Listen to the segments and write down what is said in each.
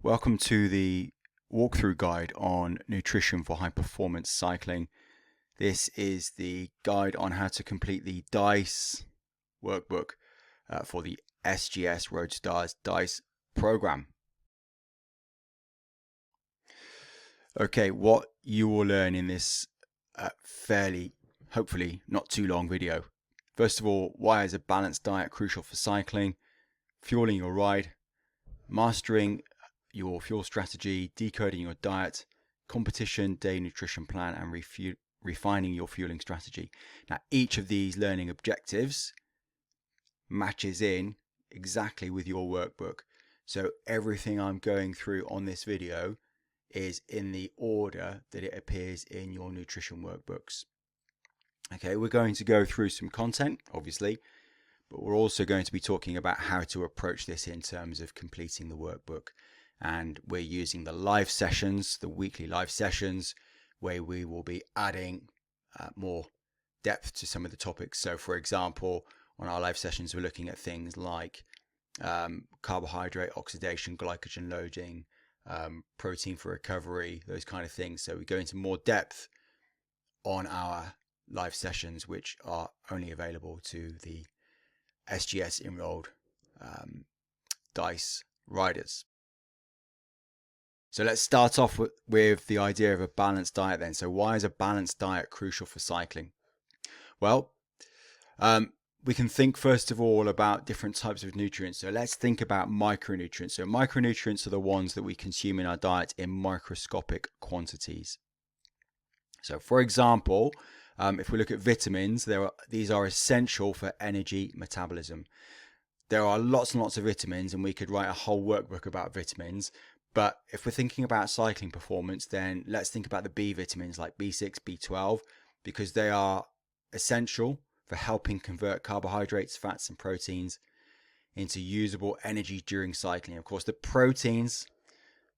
Welcome to the walkthrough guide on nutrition for high performance cycling. This is the guide on how to complete the DiSE workbook for the SGS ROADSTARZ DiSE program. Okay, what you will learn in this fairly, hopefully not too long video. First of all, why is a balanced diet crucial for cycling? Fueling your ride, mastering your fuel strategy, decoding your diet, competition, day nutrition plan, and refining your fueling strategy. Now, each of these learning objectives matches in exactly with your workbook. So everything I'm going through on this video is in the order that it appears in your nutrition workbooks. Okay, we're going to go through some content, obviously, but we're also going to be talking about how to approach this in terms of completing the workbook. And we're using the live sessions, the weekly live sessions, where we will be adding more depth to some of the topics. So for example, on our live sessions, we're looking at things like carbohydrate oxidation, glycogen loading, protein for recovery, those kind of things. So we go into more depth on our live sessions, which are only available to the SGS enrolled DiSE riders. So let's start off with the idea of a balanced diet then. So why is a balanced diet crucial for cycling? Well, we can think first of all about different types of nutrients. So let's think about micronutrients. So micronutrients are the ones that we consume in our diet in microscopic quantities. So for example, if we look at vitamins, these are essential for energy metabolism. There are lots and lots of vitamins, and we could write a whole workbook about vitamins. But if we're thinking about cycling performance, then let's think about the B vitamins like B6, B12, because they are essential for helping convert carbohydrates, fats, and proteins into usable energy during cycling. Of course, the proteins,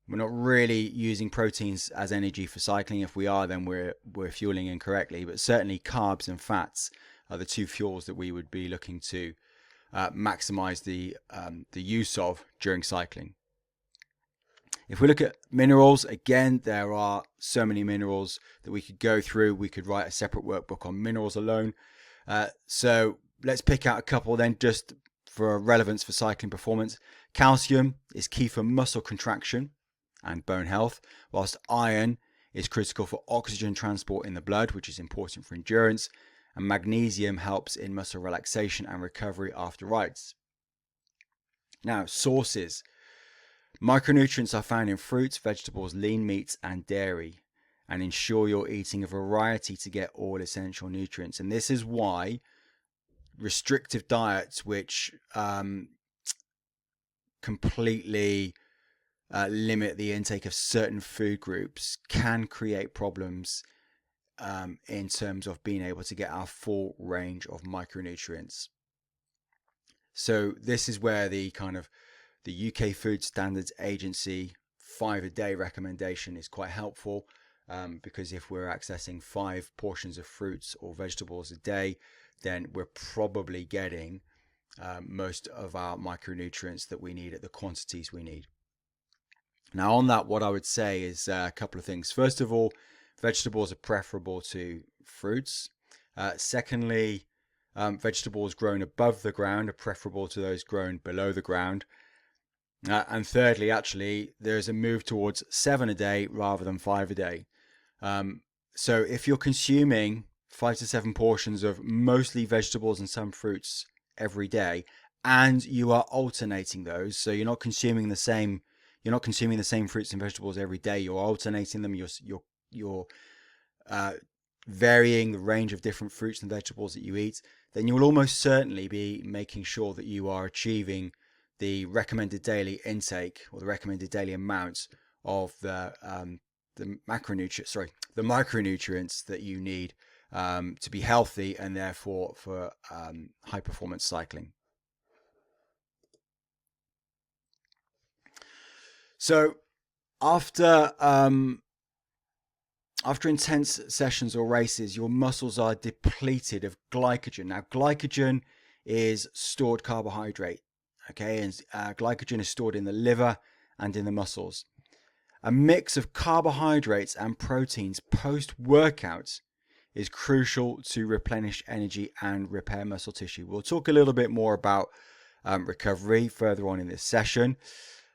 we're not really using proteins as energy for cycling. If we are, then we're fueling incorrectly. But certainly carbs and fats are the two fuels that we would be looking to maximize the use of during cycling. If we look at minerals, again, there are so many minerals that we could go through. We could write a separate workbook on minerals alone. So let's pick out a couple then just for relevance for cycling performance. Calcium is key for muscle contraction and bone health, whilst iron is critical for oxygen transport in the blood, which is important for endurance, and magnesium helps in muscle relaxation and recovery after rides. Now, sources. Micronutrients are found in fruits, vegetables, lean meats, and dairy, and ensure you're eating a variety to get all essential nutrients. And this is why restrictive diets, which completely limit the intake of certain food groups, can create problems in terms of being able to get our full range of micronutrients. So this is where the UK Food Standards Agency 5 a day recommendation is quite helpful, because if we're accessing 5 portions of fruits or vegetables a day, then we're probably getting most of our micronutrients that we need at the quantities we need. Now on that, what I would say is a couple of things. First of all, vegetables are preferable to fruits. Secondly, vegetables grown above the ground are preferable to those grown below the ground. And thirdly, actually, there's a move towards 7 a day rather than 5 a day. So if you're consuming 5 to 7 portions of mostly vegetables and some fruits every day, and you are alternating those, so you're not consuming the same fruits and vegetables every day. You're alternating them. You're varying the range of different fruits and vegetables that you eat. Then you will almost certainly be making sure that you are achieving the recommended daily intake or the recommended daily amount of the micronutrients that you need to be healthy and therefore for high performance cycling. So after intense sessions or races, your muscles are depleted of glycogen. Now, glycogen is stored carbohydrate. Okay, and glycogen is stored in the liver and in the muscles. A mix of carbohydrates and proteins post-workout is crucial to replenish energy and repair muscle tissue. We'll talk a little bit more about recovery further on in this session.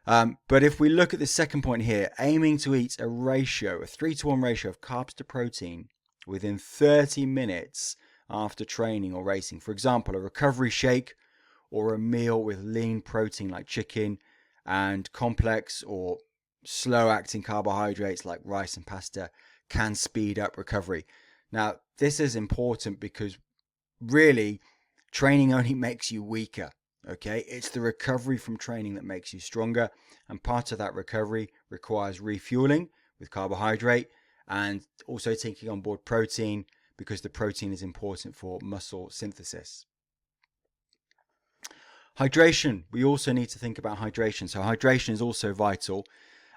But if we look at the second point here, aiming to eat a 3-to-1 ratio of carbs to protein within 30 minutes after training or racing. For example, a recovery shake or a meal with lean protein like chicken and complex or slow-acting carbohydrates like rice and pasta can speed up recovery. Now, this is important because really training only makes you weaker. Okay, it's the recovery from training that makes you stronger, and part of that recovery requires refueling with carbohydrate and also taking on board protein, because the protein is important for muscle synthesis. Hydration, we also need to think about hydration. So hydration is also vital.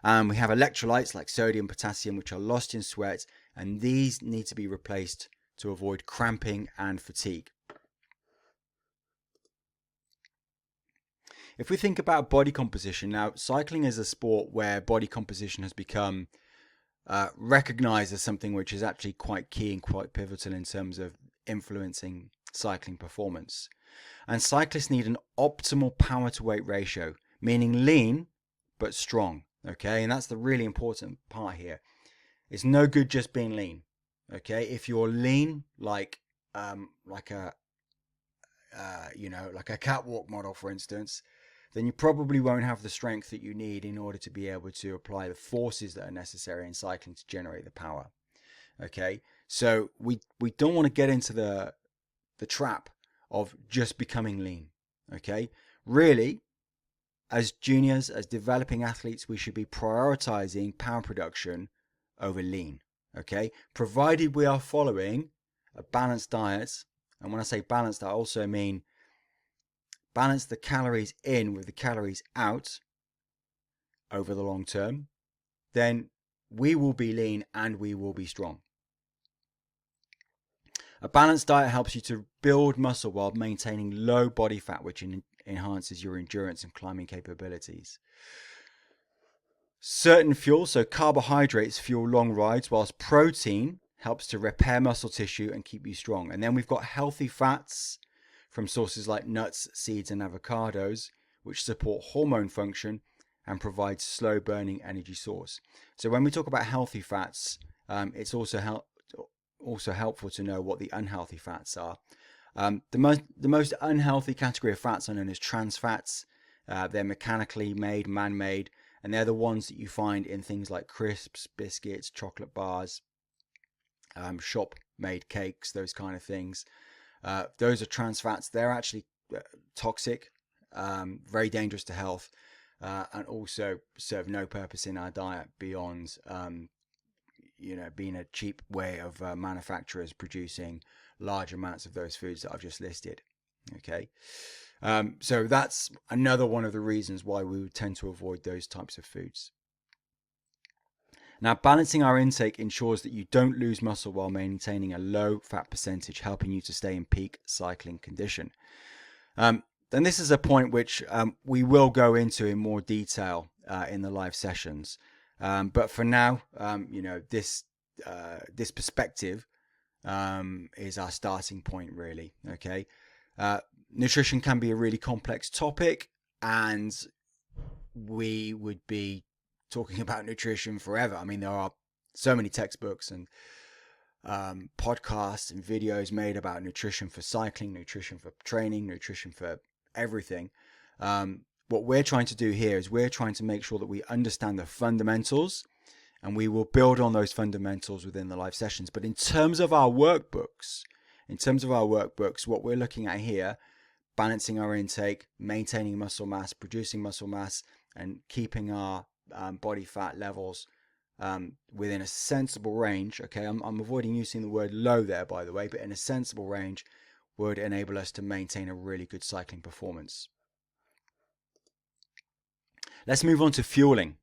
We have electrolytes like sodium, potassium, which are lost in sweat, and these need to be replaced to avoid cramping and fatigue. If we think about body composition, now cycling is a sport where body composition has become recognized as something which is actually quite key and quite pivotal in terms of influencing cycling performance. And cyclists need an optimal power to weight ratio, meaning lean but strong. Okay, and that's the really important part here. It's no good just being lean. Okay, if you're lean like a catwalk model, for instance, then you probably won't have the strength that you need in order to be able to apply the forces that are necessary in cycling to generate the power. Okay, so we don't want to get into the trap of just becoming lean. Okay, really, as juniors, as developing athletes, we should be prioritizing power production over lean. Okay, provided we are following a balanced diet. And when I say balanced, I also mean balance the calories in with the calories out over the long term, then we will be lean and we will be strong. A balanced diet helps you to build muscle while maintaining low body fat, which enhances your endurance and climbing capabilities. Certain fuels, so carbohydrates, fuel long rides, whilst protein helps to repair muscle tissue and keep you strong. And then we've got healthy fats from sources like nuts, seeds, and avocados, which support hormone function and provide slow burning energy source. So when we talk about healthy fats, it's also helpful to know what the unhealthy fats are. The most unhealthy category of fats are known as trans fats. They're mechanically made, man-made, and they're the ones that you find in things like crisps, biscuits, chocolate bars, shop-made cakes, those kind of things. Those are trans fats. They're actually toxic, very dangerous to health, and also serve no purpose in our diet beyond being a cheap way of manufacturers producing large amounts of those foods that I've just listed. Okay, so that's another one of the reasons why we would tend to avoid those types of foods. Now, balancing our intake ensures that you don't lose muscle while maintaining a low fat percentage, helping you to stay in peak cycling condition. And this is a point which we will go into in more detail in the live sessions. But for now, this perspective is our starting point, really. Okay, nutrition can be a really complex topic, and we would be talking about nutrition forever. I mean, there are so many textbooks and podcasts and videos made about nutrition for cycling, nutrition for training, nutrition for everything. What we're trying to do here is we're trying to make sure that we understand the fundamentals, and we will build on those fundamentals within the live sessions. But in terms of our workbooks, what we're looking at here, balancing our intake, maintaining muscle mass, producing muscle mass, and keeping our body fat levels within a sensible range. Okay, I'm avoiding using the word low there, by the way, but in a sensible range would enable us to maintain a really good cycling performance. Let's move on to fueling.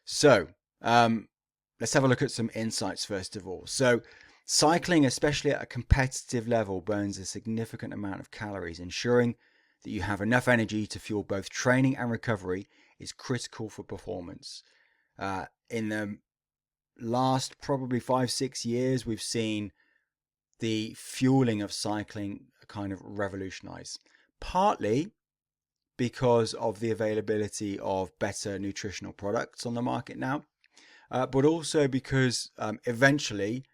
So let's have a look at some insights first of all. So cycling, especially at a competitive level, burns a significant amount of calories. Ensuring that you have enough energy to fuel both training and recovery is critical for performance. In the last probably 5-6 years, we've seen the fueling of cycling kind of revolutionize, partly because of the availability of better nutritional products on the market now, but also because eventually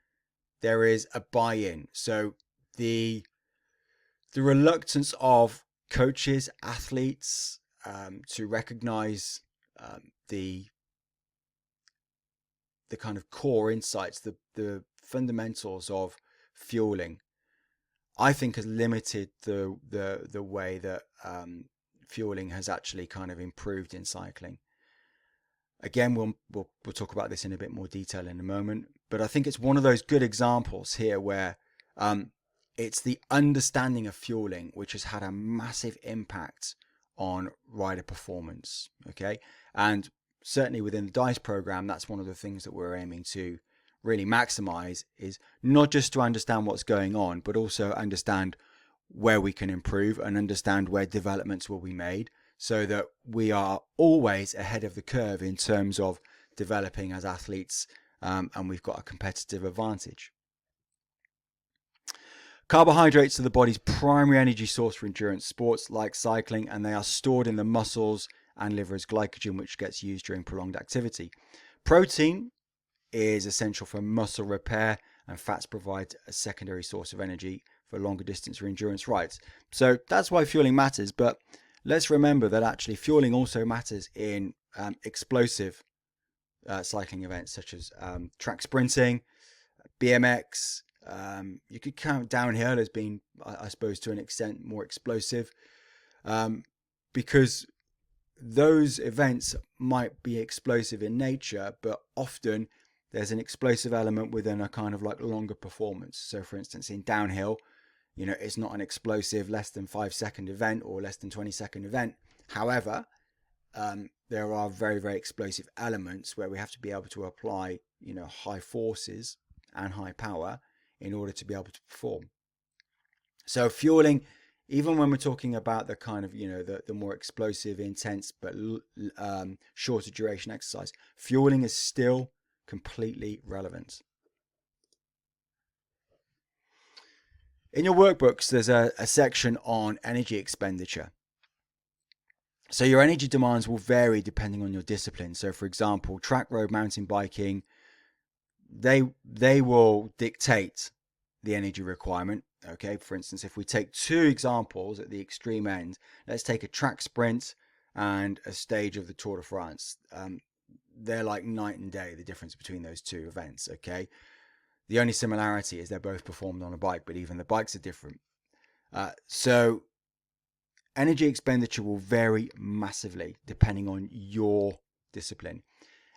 there is a buy-in. So the reluctance of coaches, athletes to recognize the kind of core insights, the fundamentals of fueling, I think has limited the way that fueling has actually kind of improved in cycling. Again, we'll talk about this in a bit more detail in a moment, but I think it's one of those good examples here where it's the understanding of fueling which has had a massive impact on rider performance. Okay, and certainly within the DiSE program, that's one of the things that we're aiming to really maximize, is not just to understand what's going on, but also understand where we can improve and understand where developments will be made, so that we are always ahead of the curve in terms of developing as athletes, and we've got a competitive advantage. Carbohydrates are the body's primary energy source for endurance sports like cycling, and they are stored in the muscles and liver as glycogen, which gets used during prolonged activity. Protein is essential for muscle repair, and fats provide a secondary source of energy for longer distance or endurance rides. So that's why fueling matters, but let's remember that actually fueling also matters in explosive cycling events such as track sprinting, BMX. You could count downhill as being, I suppose, to an extent more explosive, because those events might be explosive in nature, but often there's an explosive element within a kind of like longer performance. So for instance, in downhill, you know, it's not an explosive less than 5-second event or less than 20-second event. However, there are very, very explosive elements where we have to be able to apply, you know, high forces and high power in order to be able to perform. So fueling, even when we're talking about the kind of, you know, the more explosive, intense, but shorter duration exercise, fueling is still completely relevant. In your workbooks, there's a section on energy expenditure. So your energy demands will vary depending on your discipline. So for example, track, road, mountain biking, they will dictate the energy requirement. Okay, for instance, if we take two examples at the extreme end, let's take a track sprint and a stage of the Tour de France. They're like night and day, the difference between those two events. Okay, the only similarity is they're both performed on a bike, but even the bikes are different. So energy expenditure will vary massively depending on your discipline.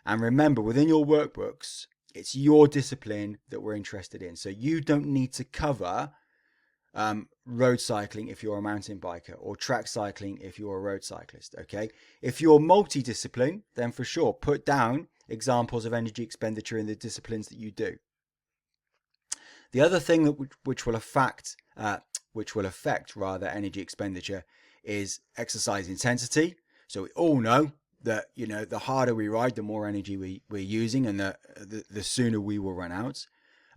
And remember, within your workbooks, it's your discipline that we're interested in. So you don't need to cover road cycling if you're a mountain biker, or track cycling if you're a road cyclist. Okay, if you're multi-discipline, then for sure put down examples of energy expenditure in the disciplines that you do. The other thing that which will affect energy expenditure is exercise intensity. So we all know that, you know, the harder we ride, the more energy we're using, and the sooner we will run out.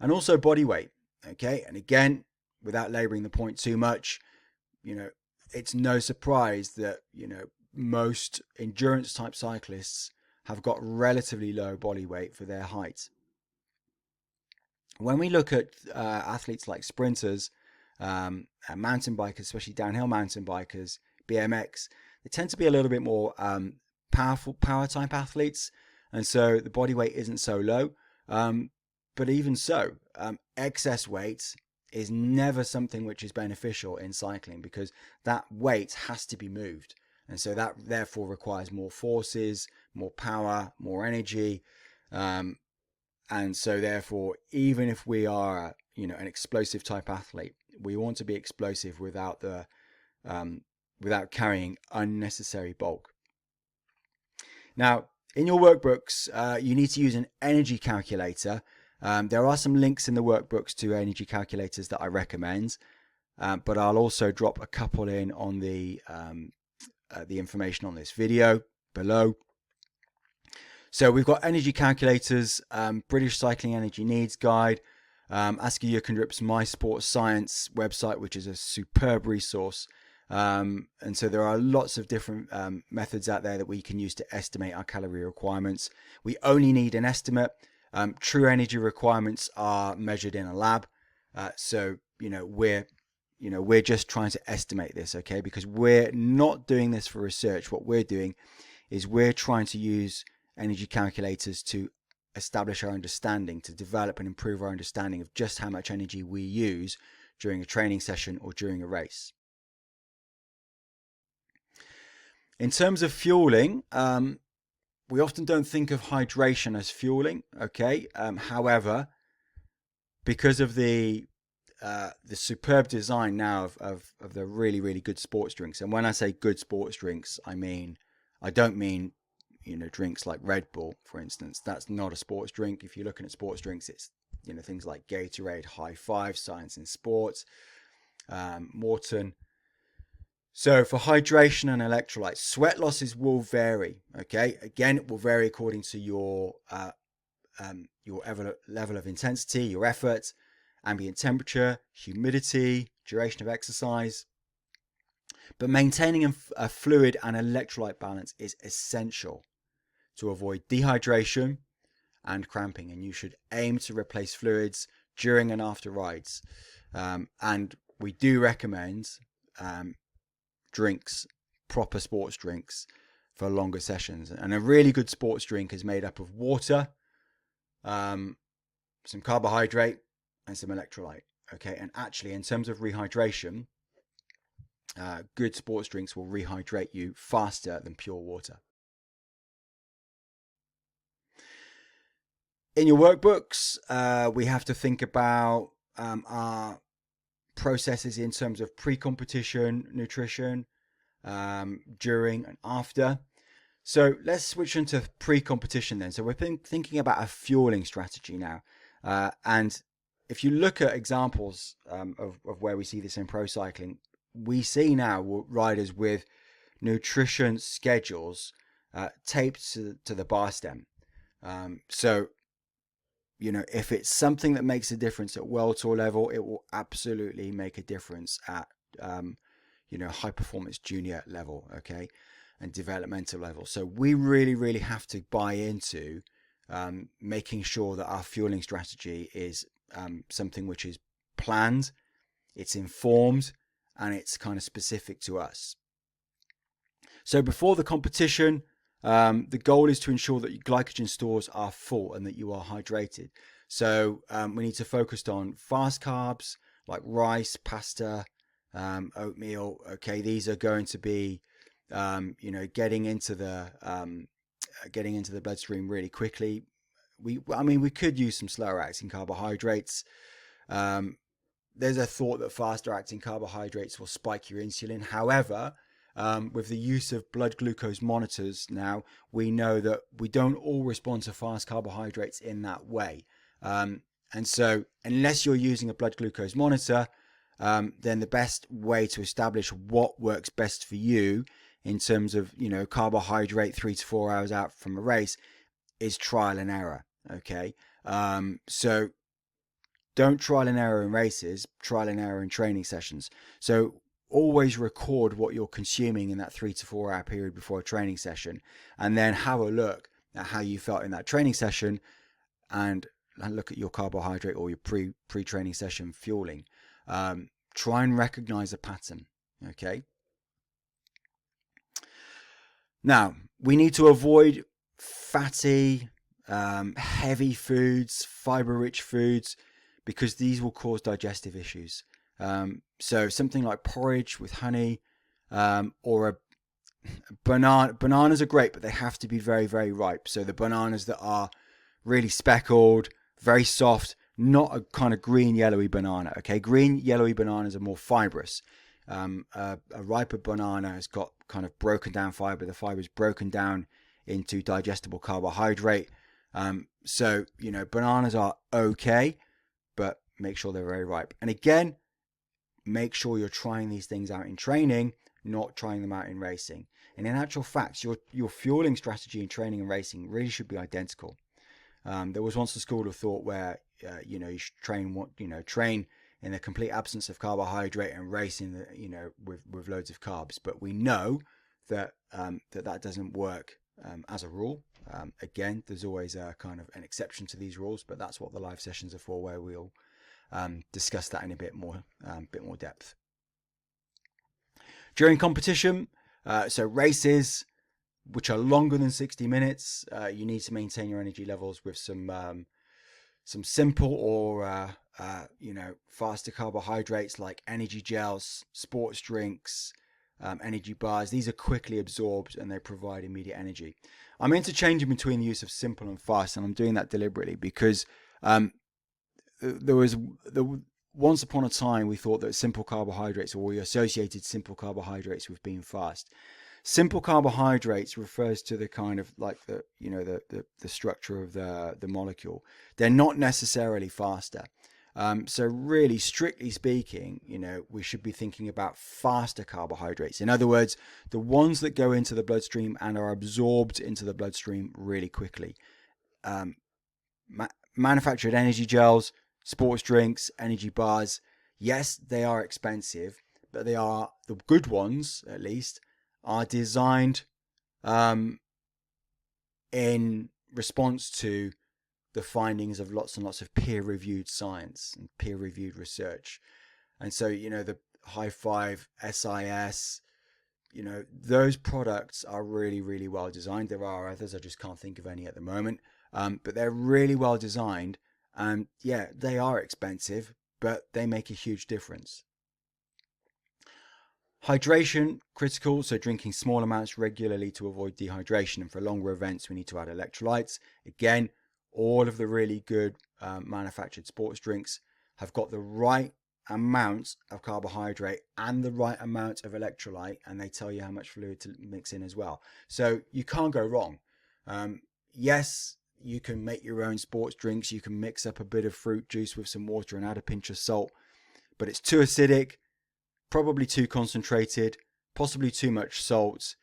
And also body weight. Okay, and again, without laboring the point too much, you know, it's no surprise that, you know, most endurance type cyclists have got relatively low body weight for their height. When we look at athletes like sprinters, and mountain bikers, especially downhill mountain bikers, BMX, they tend to be a little bit more power type athletes, and so the body weight isn't so low. But even so, excess weight is never something which is beneficial in cycling, because that weight has to be moved, and so that therefore requires more forces, more power, more energy, and so therefore, even if we are, you know, an explosive type athlete, we want to be explosive without without carrying unnecessary bulk. Now, in your workbooks, you need to use an energy calculator. There are some links in the workbooks to energy calculators that I recommend, but I'll also drop a couple in on the information on this video. below. So we've got energy calculators, British Cycling Energy Needs Guide, Asker Jeukendrup's MySportScience website, which is a superb resource. And so there are lots of different methods out there that we can use to estimate our calorie requirements. We only need an estimate. True energy requirements are measured in a lab. So, we're just trying to estimate this, okay? Because we're not doing this for research. What we're doing is we're trying to use energy calculators to establish our understanding, to develop and improve our understanding of just how much energy we use during a training session or during a race. In terms of fueling, we often don't think of hydration as fueling, okay? However, because of the superb design now of the really, really good sports drinks, and when I say good sports drinks, I don't mean drinks like Red Bull, for instance. That's not a sports drink. If you're looking at sports drinks, it's things like Gatorade, High Five, Science in Sports, Morton. So for hydration and electrolytes, sweat losses will vary. Okay, again, it will vary according to your level of intensity, your effort, ambient temperature, humidity, duration of exercise. But maintaining a fluid and electrolyte balance is essential to avoid dehydration and cramping, and you should aim to replace fluids during and after rides. And we do recommend drinks, proper sports drinks, for longer sessions. And a really good sports drink is made up of water, some carbohydrate, and some electrolyte. Okay, and actually, in terms of rehydration, good sports drinks will rehydrate you faster than pure water. In your workbooks, we have to think about our processes in terms of pre-competition nutrition, during and after. So let's switch into pre-competition then. So we're thinking about a fueling strategy now. And if you look at examples of where we see this in pro cycling, we see now riders with nutrition schedules taped to the bar stem. So if it's something that makes a difference at World Tour level, it will absolutely make a difference at high performance junior level, okay, and developmental level. So we really, really have to buy into making sure that our fueling strategy is something which is planned, it's informed, and it's kind of specific to us. So before the competition, the goal is to ensure that your glycogen stores are full and that you are hydrated. So we need to focus on fast carbs like rice, pasta, oatmeal. Okay, these are going to be, getting into the bloodstream really quickly. We could use some slower acting carbohydrates. There's a thought that faster acting carbohydrates will spike your insulin. However, with the use of blood glucose monitors now, we know that we don't all respond to fast carbohydrates in that way. And so unless you're using a blood glucose monitor, then the best way to establish what works best for you in terms of, carbohydrate 3 to 4 hours out from a race is trial and error. Okay. So don't trial and error in races, trial and error in training sessions. So always record what you're consuming in that 3 to 4 hour period before a training session, and then have a look at how you felt in that training session and look at your carbohydrate or your pre-training session fueling. Try and recognize a pattern. Okay. Now, we need to avoid fatty, heavy foods, fiber-rich foods, because these will cause digestive issues. So something like porridge with honey, or a banana. Bananas are great, but they have to be very, very ripe. So the bananas that are really speckled, very soft, not a kind of green, yellowy banana. Okay, green, yellowy bananas are more fibrous. A riper banana has got kind of broken down fiber. The fiber is broken down into digestible carbohydrate. So bananas are okay, but make sure they're very ripe. And again, make sure you're trying these things out in training, not trying them out in racing. And in actual fact, your fueling strategy in training and racing really should be identical. There was once a school of thought where you should train in the complete absence of carbohydrate and race in the with loads of carbs. But we know that that doesn't work as a rule. Again, there's always a kind of an exception to these rules, but that's what the live sessions are for, where we'll discuss that in a bit more depth. During competition, so races which are longer than 60 minutes, you need to maintain your energy levels with some simple or faster carbohydrates like energy gels, sports drinks, energy bars. These are quickly absorbed and they provide immediate energy. I'm interchanging between the use of simple and fast, and I'm doing that deliberately because once upon a time we thought that simple carbohydrates, or we associated simple carbohydrates with being fast. Simple carbohydrates refers to the kind of like the structure of the molecule. They're not necessarily faster. So really, strictly speaking, we should be thinking about faster carbohydrates. In other words, the ones that go into the bloodstream and are absorbed into the bloodstream really quickly. Manufactured energy gels, sports drinks, energy bars, yes, they are expensive, but they are, the good ones at least, are designed in response to the findings of lots and lots of peer-reviewed science and peer-reviewed research. And so, the High Five, SIS, those products are really, really well designed. There are others, I just can't think of any at the moment. But they're really well designed. And yeah, they are expensive, but they make a huge difference. Hydration, critical, so drinking small amounts regularly to avoid dehydration. And for longer events, we need to add electrolytes. Again, all of the really good manufactured sports drinks have got the right amount of carbohydrate and the right amount of electrolyte, and they tell you how much fluid to mix in as well. So you can't go wrong. Yes, you can make your own sports drinks. You can mix up a bit of fruit juice with some water and add a pinch of salt, but it's too acidic, probably too concentrated, possibly too much salt.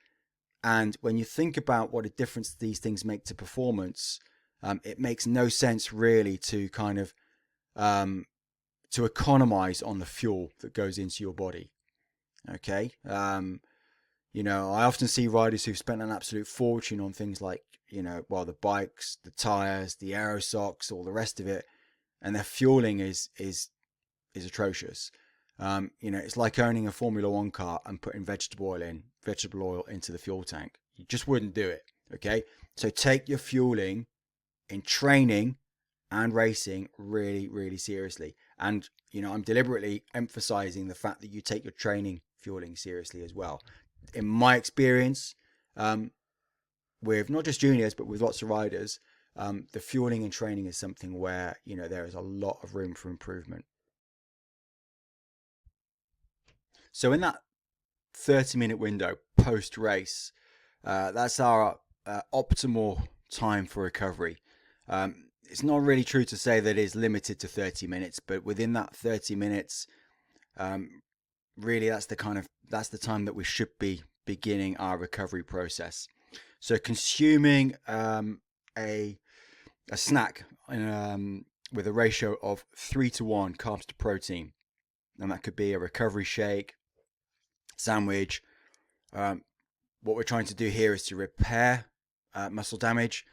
And when you think about what a difference these things make to performance, it makes no sense really to kind of to economize on the fuel that goes into your body. Okay. I often see riders who've spent an absolute fortune on things like, the bikes, the tires, the aero socks, all the rest of it, and their fueling is atrocious. It's like owning a Formula One car and putting vegetable oil into the fuel tank. You just wouldn't do it. Okay. So take your fueling in training and racing really, really seriously. And, I'm deliberately emphasizing the fact that you take your training fueling seriously as well. In my experience, with not just juniors, but with lots of riders, the fueling and training is something where, there is a lot of room for improvement. So in that 30-minute window post-race, that's our optimal time for recovery. It's not really true to say that it's limited to 30 minutes, but within that 30 minutes, really that's the time that we should be beginning our recovery process. So consuming a snack with a ratio of 3-to-1 carbs to protein, and that could be a recovery shake, sandwich. What we're trying to do here is to repair muscle damage,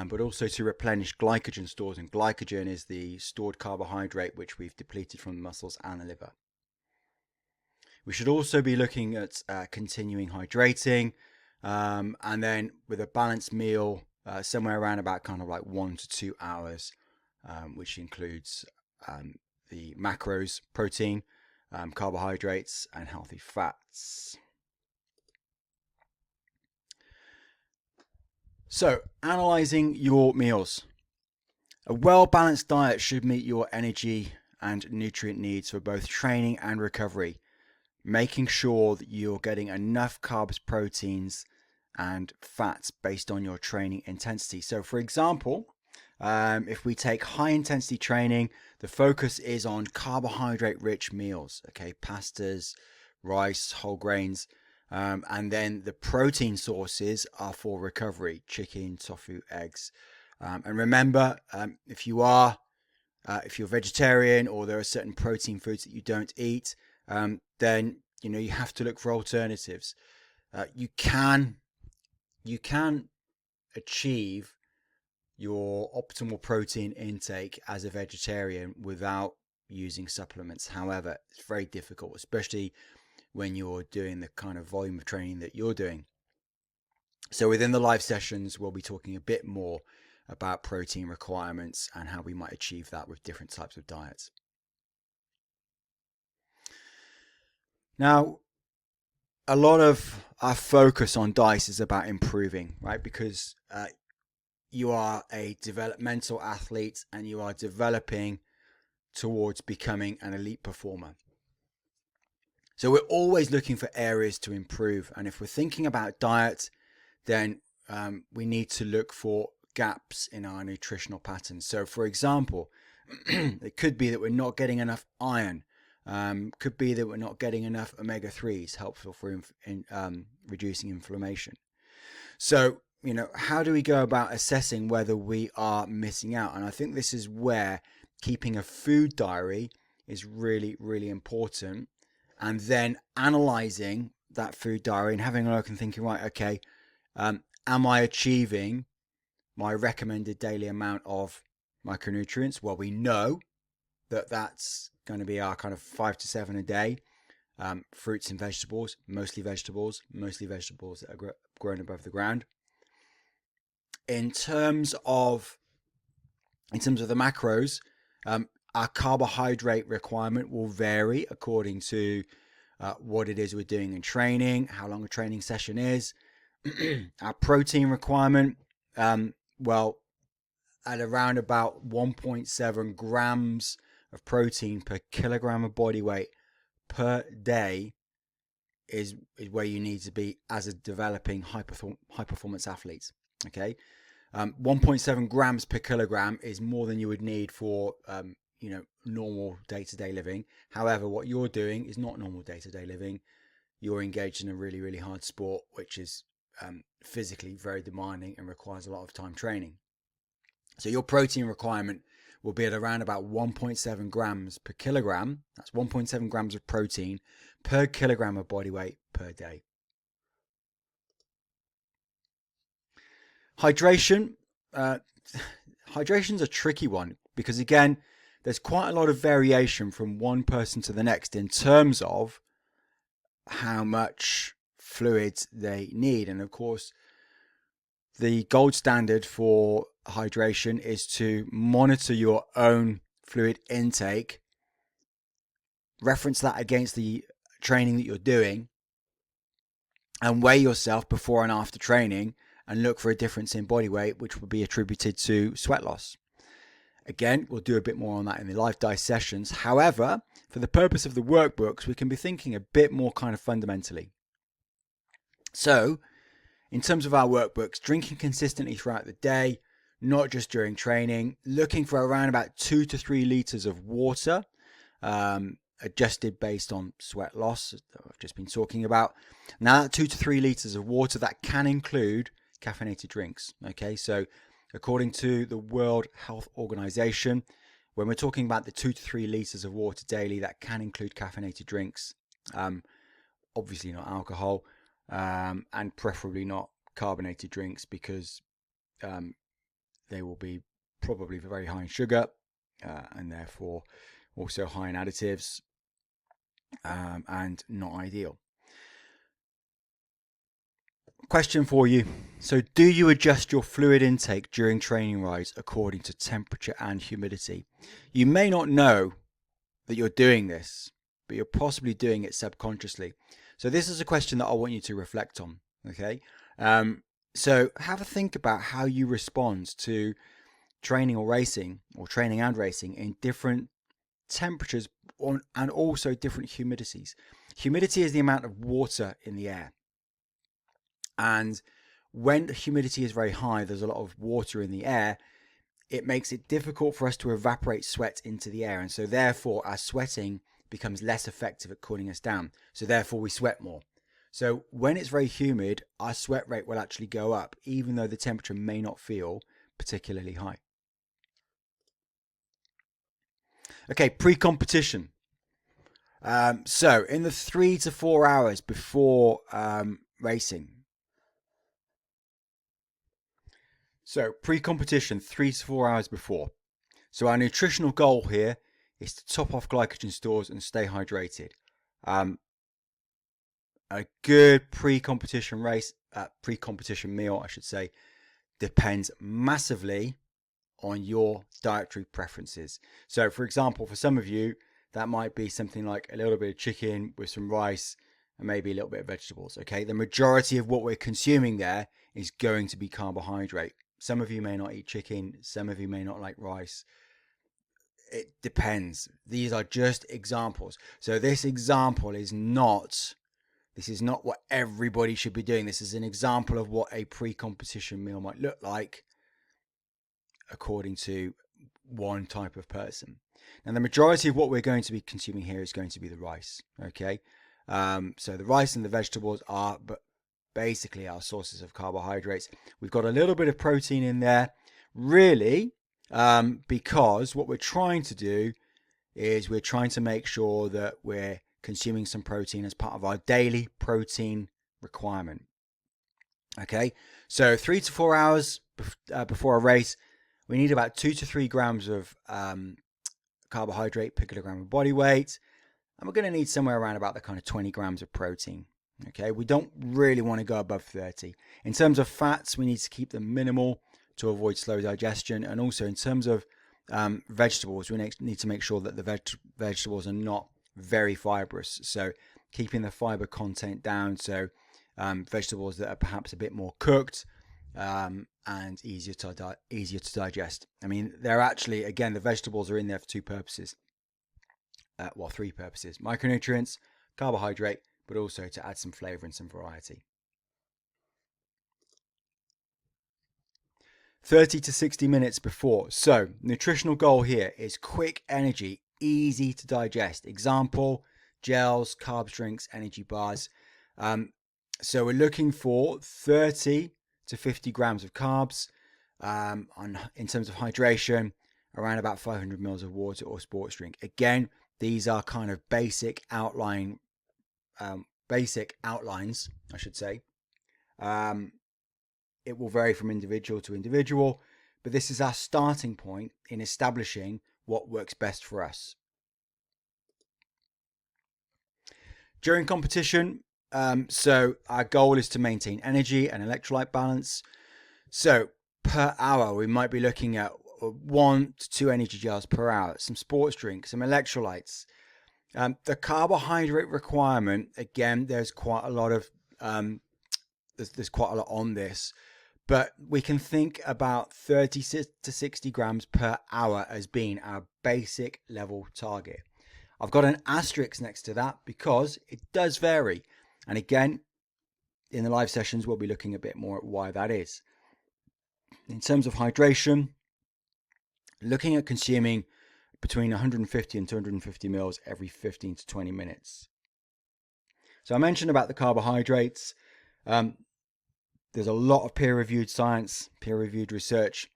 but also to replenish glycogen stores, and glycogen is the stored carbohydrate which we've depleted from the muscles and the liver. We should also be looking at continuing hydrating, and then with a balanced meal somewhere around about kind of like 1 to 2 hours, which includes the macros, protein, carbohydrates, and healthy fats. So, analyzing your meals. A well-balanced diet should meet your energy and nutrient needs for both training and recovery, making sure that you're getting enough carbs, proteins, and fats based on your training intensity. So, for example, if we take high-intensity training, the focus is on carbohydrate-rich meals, okay, pastas, rice, whole grains. And then the protein sources are for recovery: chicken, tofu, eggs. And remember, if you're vegetarian or there are certain protein foods that you don't eat, then you have to look for alternatives. You can achieve your optimal protein intake as a vegetarian without using supplements. However, it's very difficult, especially when you're doing the kind of volume of training that you're doing. So within the live sessions, we'll be talking a bit more about protein requirements and how we might achieve that with different types of diets. Now, a lot of our focus on DiSE is about improving, right? Because you are a developmental athlete and you are developing towards becoming an elite performer. So we're always looking for areas to improve. And if we're thinking about diet, then we need to look for gaps in our nutritional patterns. So for example, it could be that we're not getting enough iron. Could be that we're not getting enough omega-3s, helpful for reducing inflammation. So, how do we go about assessing whether we are missing out? And I think this is where keeping a food diary is really, really important. And then analyzing that food diary and having a look and thinking, right, okay, am I achieving my recommended daily amount of micronutrients? Well, we know that that's going to be our kind of 5 to 7 a day. Fruits and vegetables, mostly vegetables that are grown above the ground. In terms of the macros, our carbohydrate requirement will vary according to what it is we're doing in training, how long a training session is. Our protein requirement, well, at around about 1.7 grams of protein per kilogram of body weight per day is where you need to be as a developing high performance athlete. Okay, 1.7 grams per kilogram is more than you would need for normal day-to-day living. However, what you're doing is not normal day-to-day living. You're engaged in a really, really hard sport, which is physically very demanding and requires a lot of time training. So your protein requirement will be at around about 1.7 grams per kilogram. That's 1.7 grams of protein per kilogram of body weight per day. Hydration. Hydration's a tricky one because, again, there's quite a lot of variation from one person to the next in terms of how much fluids they need. And of course, the gold standard for hydration is to monitor your own fluid intake, reference that against the training that you're doing, and weigh yourself before and after training and look for a difference in body weight, which will be attributed to sweat loss. Again, we'll do a bit more on that in the live DiSE sessions. However, for the purpose of the workbooks, we can be thinking a bit more kind of fundamentally. So, in terms of our workbooks, drinking consistently throughout the day, not just during training, looking for around about 2 to 3 liters of water, adjusted based on sweat loss that I've just been talking about. Now, that 2 to 3 liters of water, that can include caffeinated drinks. Okay, so according to the World Health Organization, when we're talking about the 2 to 3 liters of water daily, that can include caffeinated drinks, obviously not alcohol, and preferably not carbonated drinks, because they will be probably very high in sugar and therefore also high in additives and not ideal. Question for you. So do you adjust your fluid intake during training rides according to temperature and humidity? You may not know that you're doing this, but you're possibly doing it subconsciously. So this is a question that I want you to reflect on. Okay. So have a think about how you respond to training or racing, or training and racing, in different temperatures and also different humidities. Humidity is the amount of water in the air. And when the humidity is very high, there's a lot of water in the air. It makes it difficult for us to evaporate sweat into the air. And so therefore our sweating becomes less effective at cooling us down. So therefore we sweat more. So when it's very humid, our sweat rate will actually go up, even though the temperature may not feel particularly high. Okay, pre-competition. So in the 3 to 4 hours before racing. So pre-competition, 3 to 4 hours before. So our nutritional goal here is to top off glycogen stores and stay hydrated. A good pre-competition meal, I should say, depends massively on your dietary preferences. So for example, for some of you, that might be something like a little bit of chicken with some rice and maybe a little bit of vegetables. Okay, the majority of what we're consuming there is going to be carbohydrate. Some of you may not eat chicken, some of you may not like rice. It depends. These are just examples. So this example is not what everybody should be doing. This is an example of what a pre-competition meal might look like according to one type of person. And the majority of what we're going to be consuming here is going to be the rice. Okay, so the rice and the vegetables are basically our sources of carbohydrates. We've got a little bit of protein in there, really, because what we're trying to do is we're trying to make sure that we're consuming some protein as part of our daily protein requirement. Okay, so 3 to 4 hours before a race, we need about 2 to 3 grams of carbohydrate per kilogram of body weight, and we're going to need somewhere around about the kind of 20 grams of protein. Okay, we don't really want to go above 30. In terms of fats, we need to keep them minimal to avoid slow digestion, and also in terms of vegetables, we need to make sure that the vegetables are not very fibrous, so keeping the fiber content down, so vegetables that are perhaps a bit more cooked and easier to digest. I mean, they're actually, again, the vegetables are in there for two purposes, three purposes: micronutrients, carbohydrate, but also to add some flavor and some variety. 30 to 60 minutes before. So nutritional goal here is quick energy, easy to digest. Example, gels, carbs drinks, energy bars. So we're looking for 30 to 50 grams of carbs. In terms of hydration, around about 500 mils of water or sports drink. Again, these are kind of basic outlines, I should say. It will vary from individual to individual, but this is our starting point in establishing what works best for us. During competition, so our goal is to maintain energy and electrolyte balance. So per hour, we might be looking at 1 to 2 energy gels per hour, some sports drinks, some electrolytes. The carbohydrate requirement, again, there's quite a lot of there's quite a lot on this, but we can think about 30 to 60 grams per hour as being our basic level target. I've got an asterisk next to that because it does vary. And again, in the live sessions, we'll be looking a bit more at why that is. In terms of hydration, looking at consuming between 150 and 250 mils every 15 to 20 minutes. So I mentioned about the carbohydrates. There's a lot of peer-reviewed science, peer-reviewed research,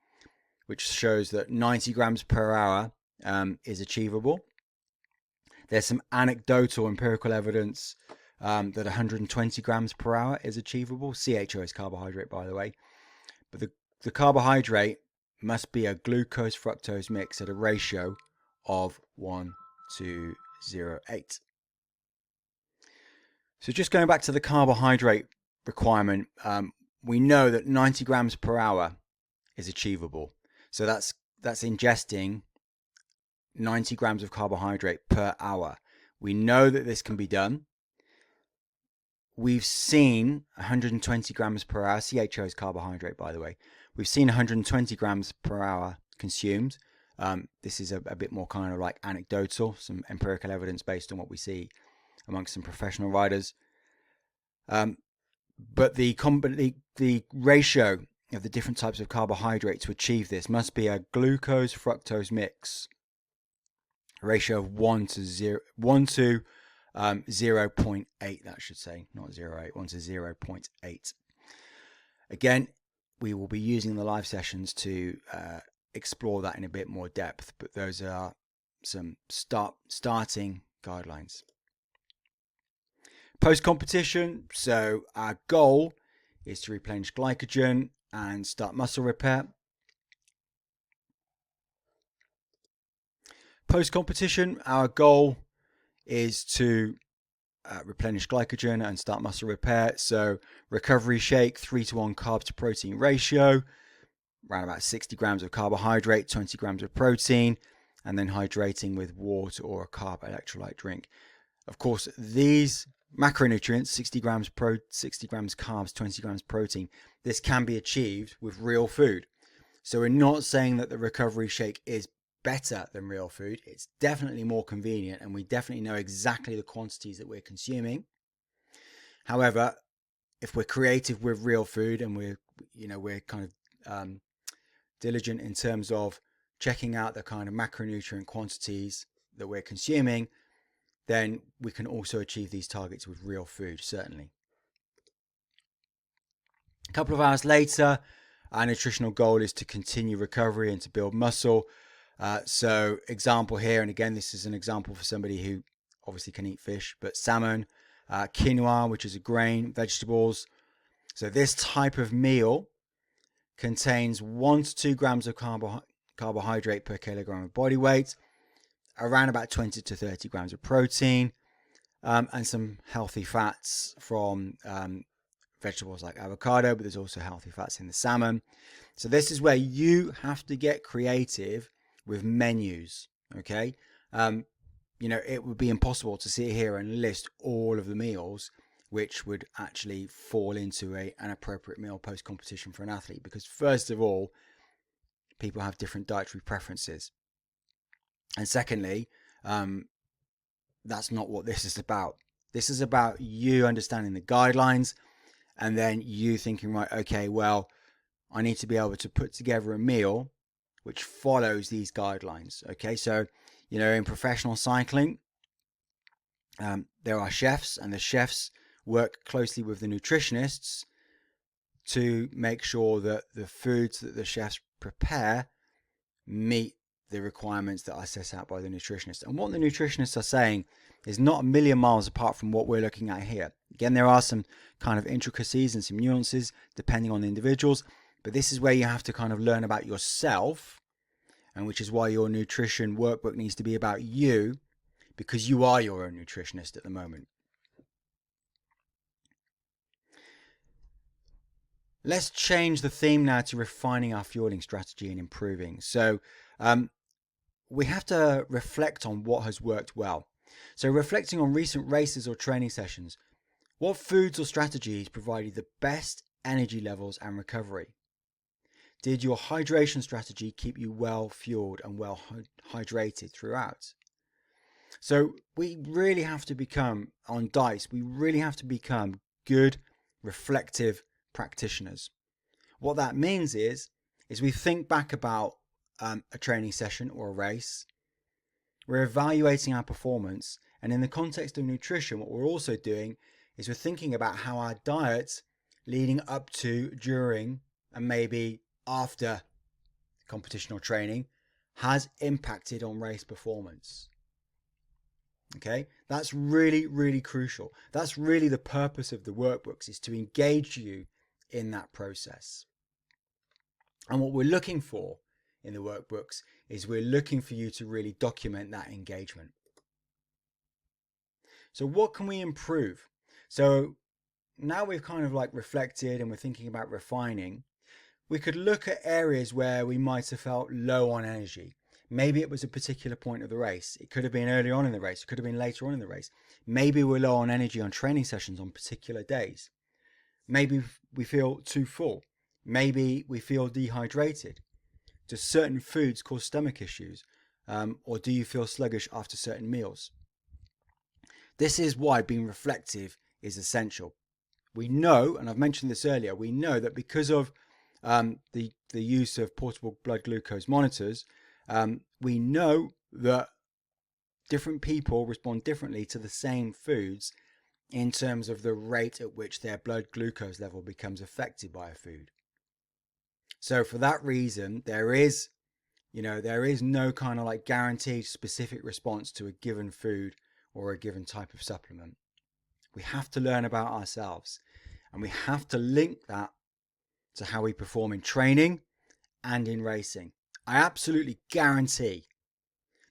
which shows that 90 grams per hour is achievable. There's some anecdotal empirical evidence that 120 grams per hour is achievable. CHO is carbohydrate, by the way. But the carbohydrate must be a glucose-fructose mix at a ratio of 1:0.8. So just going back to the carbohydrate requirement, we know that 90 grams per hour is achievable. So that's ingesting 90 grams of carbohydrate per hour. We know that this can be done. We've seen 120 grams per hour. CHO is carbohydrate, by the way. We've seen 120 grams per hour consumed. This is a bit more kind of like anecdotal, some empirical evidence based on what we see amongst some professional riders. But the ratio of the different types of carbohydrate to achieve this must be a glucose-fructose mix, a ratio of 1:0.8. 0.8, that should say, not 0.8, one to 0.8. Again, we will be using the live sessions to explore that in a bit more depth, but those are some starting guidelines. Post-competition, so our goal is to replenish glycogen and start muscle repair. Post-competition, our goal is to replenish glycogen and start muscle repair. So recovery shake, 3:1 carb to protein ratio, around about 60 grams of carbohydrate, 20 grams of protein, and then hydrating with water or a carb electrolyte drink. Of course, these macronutrients, 60 grams carbs, 20 grams protein, this can be achieved with real food. So we're not saying that the recovery shake is better than real food. It's definitely more convenient, and we definitely know exactly the quantities that we're consuming. However, if we're creative with real food and we're kind of diligent in terms of checking out the kind of macronutrient quantities that we're consuming, then we can also achieve these targets with real food, certainly. A couple of hours later, our nutritional goal is to continue recovery and to build muscle. So example here, and again, this is an example for somebody who obviously can eat fish, but salmon, quinoa, which is a grain, vegetables. So this type of meal contains 1 to 2 grams of carbohydrate per kilogram of body weight, around about 20 to 30 grams of protein, and some healthy fats from vegetables like avocado, but there's also healthy fats in the salmon. So this is where you have to get creative with menus, okay? It would be impossible to sit here and list all of the meals which would actually fall into an appropriate meal post-competition for an athlete, because first of all, people have different dietary preferences. And secondly, that's not what this is about. This is about you understanding the guidelines and then you thinking, right, okay, well, I need to be able to put together a meal which follows these guidelines. Okay, so, in professional cycling, there are chefs, and the chefs work closely with the nutritionists to make sure that the foods that the chefs prepare meet the requirements that are set out by the nutritionist. And what the nutritionists are saying is not a million miles apart from what we're looking at here. Again, there are some kind of intricacies and some nuances depending on the individuals, but this is where you have to kind of learn about yourself, and which is why your nutrition workbook needs to be about you, because you are your own nutritionist at the moment. Let's change the theme now to refining our fueling strategy and improving. So we have to reflect on what has worked well. So reflecting on recent races or training sessions, what foods or strategies provided the best energy levels and recovery? Did your hydration strategy keep you well fueled and well hydrated throughout? So we really have to become, on DiSE, we really have to become good, reflective practitioners. What that means is we think back about a training session or a race. We're evaluating our performance, and in the context of nutrition, what we're also doing is we're thinking about how our diet leading up to, during, and maybe after competition or training has impacted on race performance. Okay, that's really, really crucial. That's really the purpose of the workbooks, is to engage you in that process. And what we're looking for in the workbooks is we're looking for you to really document that engagement. So what can we improve? So now we've kind of like reflected and we're thinking about refining. We could look at areas where we might have felt low on energy. Maybe it was a particular point of the race. It could have been early on in the race. It could have been later on in the race. Maybe we're low on energy on training sessions on particular days. Maybe we feel too full. Maybe we feel dehydrated. Do certain foods cause stomach issues? Or do you feel sluggish after certain meals? This is why being reflective is essential. We know, and I've mentioned this earlier, we know that because of the use of portable blood glucose monitors, we know that different people respond differently to the same foods in terms of the rate at which their blood glucose level becomes affected by a food. So for that reason, there is no kind of like guaranteed specific response to a given food or a given type of supplement. We have to learn about ourselves, and we have to link that to how we perform in training and in racing. I absolutely guarantee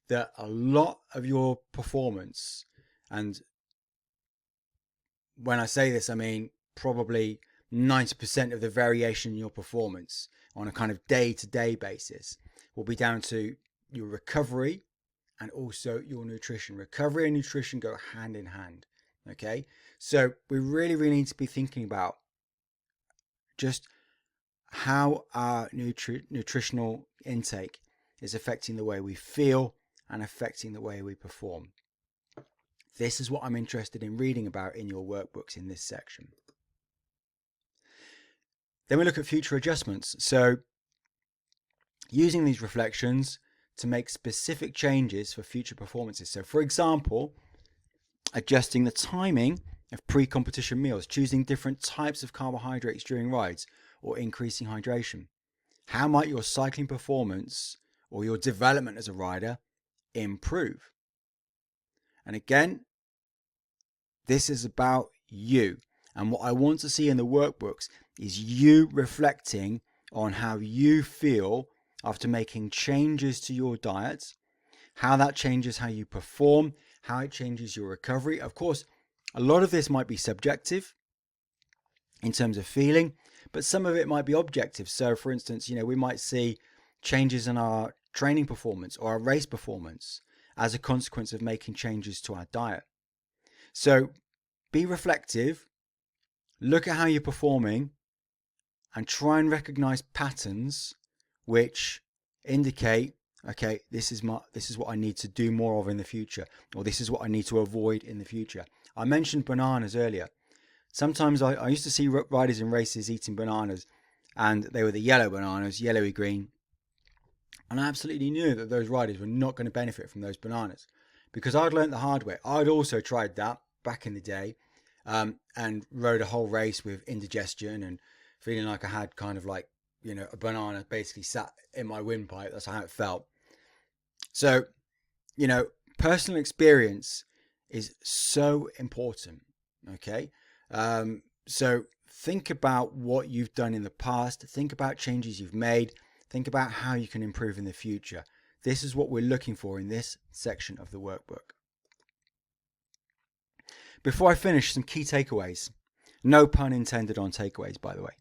that a lot of your performance, and when I say this, I mean probably 90% of the variation in your performance on a kind of day-to-day basis will be down to your recovery and also your nutrition. Recovery and nutrition go hand in hand. Okay, so we really need to be thinking about just how our nutritional intake is affecting the way we feel and affecting the way we perform. This is what I'm interested in reading about in your workbooks in this section. Then we look at future adjustments. So using these reflections to make specific changes for future performances. So for example, adjusting the timing of pre-competition meals, choosing different types of carbohydrates during rides, or increasing hydration. How might your cycling performance or your development as a rider improve? And again, this is about you. And what I want to see in the workbooks is you reflecting on how you feel after making changes to your diet, how that changes how you perform, how it changes your recovery. Of course, a lot of this might be subjective in terms of feeling, but some of it might be objective. So for instance, we might see changes in our training performance or our race performance as a consequence of making changes to our diet. So be reflective, look at how you're performing, and try and recognize patterns which indicate, okay, this is what I need to do more of in the future, or this is what I need to avoid in the future. I mentioned bananas earlier. Sometimes I used to see riders in races eating bananas, and they were the yellow bananas, yellowy green. And I absolutely knew that those riders were not going to benefit from those bananas, because I'd learned the hard way. I'd also tried that back in the day, and rode a whole race with indigestion and feeling like I had kind of like, a banana basically sat in my windpipe. That's how it felt. So, personal experience is so important. Okay. So think about what you've done in the past. Think about changes you've made. Think about how you can improve in the future. This is what we're looking for in this section of the workbook. Before I finish, some key takeaways. No pun intended on takeaways, by the way.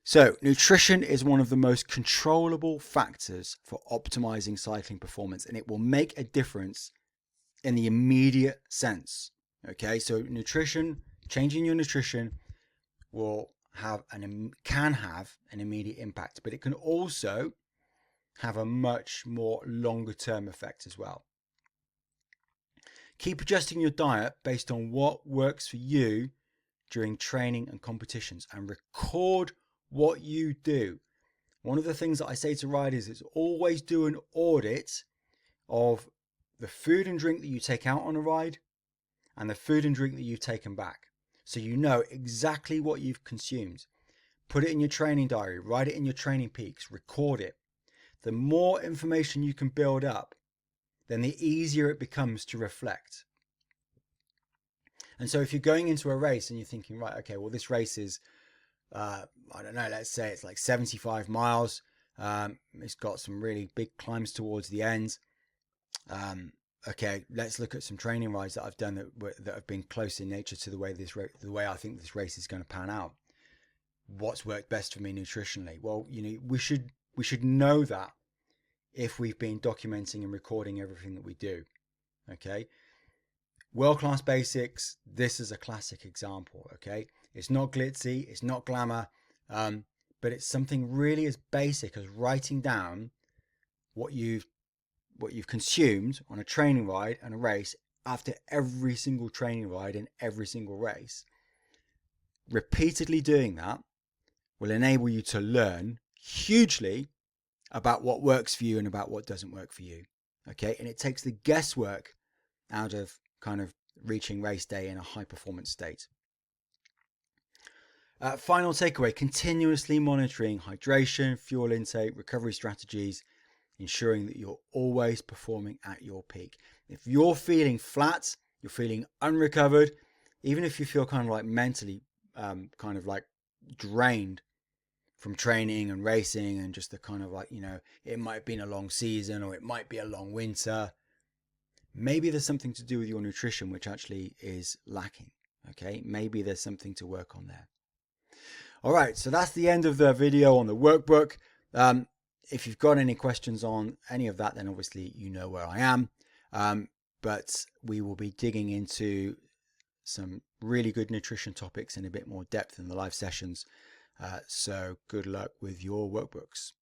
So, nutrition is one of the most controllable factors for optimizing cycling performance, and it will make a difference in the immediate sense. Okay, so changing your nutrition can have an immediate impact, but it can also have a much more longer term effect as well. Keep adjusting your diet based on what works for you during training and competitions, and record what you do. One of the things that I say to riders is always do an audit of the food and drink that you take out on a ride and the food and drink that you've taken back, so you know exactly what you've consumed. Put it in your training diary, write it in your TrainingPeaks, record it. The more information you can build up, then the easier it becomes to reflect. And so if you're going into a race and you're thinking, right, okay, well, this race is, I don't know, let's say it's like 75 miles. It's got some really big climbs towards the end. Okay, let's look at some training rides that I've done that have been close in nature to the way I think this race is going to pan out. What's worked best for me nutritionally? Well, we should know that if we've been documenting and recording everything that we do. Okay, world-class basics. This is a classic example. Okay, it's not glitzy, it's not glamour, but it's something really as basic as writing down what you've consumed on a training ride and a race after every single training ride and every single race. Repeatedly doing that will enable you to learn hugely about what works for you and about what doesn't work for you. Okay, and it takes the guesswork out of kind of reaching race day in a high performance state. Final takeaway, continuously monitoring hydration, fuel intake, recovery strategies, ensuring that you're always performing at your peak. If you're feeling flat, you're feeling unrecovered, even if you feel kind of like mentally kind of like drained from training and racing and just the kind of like, you know, it might have been a long season or it might be a long winter, maybe there's something to do with your nutrition which actually is lacking. Okay, maybe there's something to work on there. All right, so that's the end of the video on the workbook. If you've got any questions on any of that, then obviously you know where I am. But we will be digging into some really good nutrition topics in a bit more depth in the live sessions. So good luck with your workbooks.